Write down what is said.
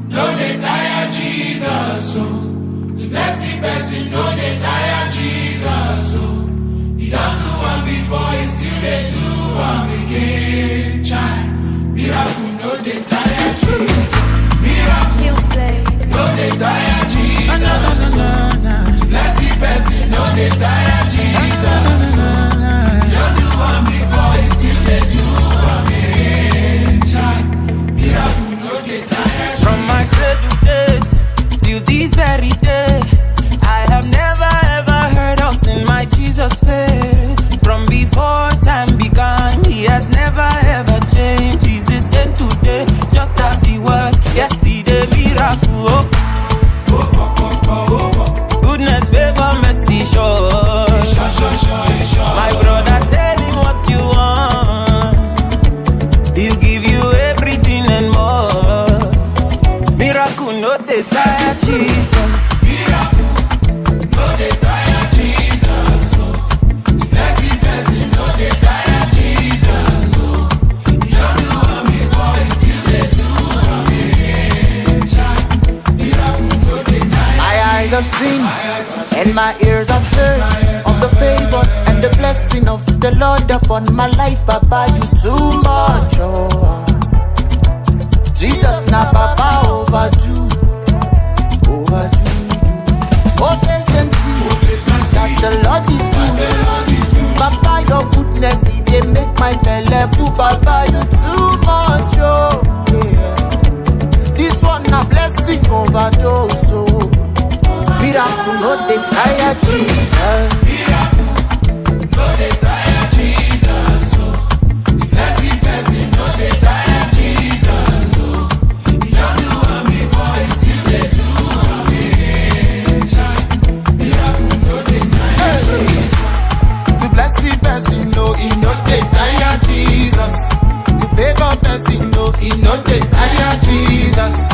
no dey tire Jesus, so to bless the person, no dey tire Jesus, so he don't do one before, he still dey do one again, child. Miracle, no dey tire Jesus, miracle, no dey tire Jesus, so to bless the person, no dey tire Jesus, so he don't do one before, he still dey do one again, child. Miracle, no dey tire. From my cradle days till this very day, I have never ever heard or seen my Jesus fail. From before time began, he has never ever changed. He's the same today, just as he was yesterday. Miracle, goodness, favor, mercy, sure. My brother, tell him what you want, he'll give you everything and more. Miracle, no dey tire Jesus. Miracle, no dey tire Jesus. So, bless the person, no dey tire Jesus. So, he don't do one before, he still dey do one again. Miracle, no dey tire. My eyes have seen and my ears have heard of the favor and the blessing of the Lord upon my life. Papa, you too much, oh. Jesus, na Papa overdue. Oh, taste and see that the Lord is good. Papa, your goodness, it dey make my belly full. Papa, you too much, oh. Yeah. This one a blessing overdose, oh. Miracle, no dey tire Jesus. Miracle, no dey tire Jesus. So, bless the person, no dey tire Jesus. So, he don't do one before, he still dey do one again. Miracle, no dey tire Jesus. To bless the person, no, he no dey tire Jesus. To favor person, no, he no dey tire Jesus.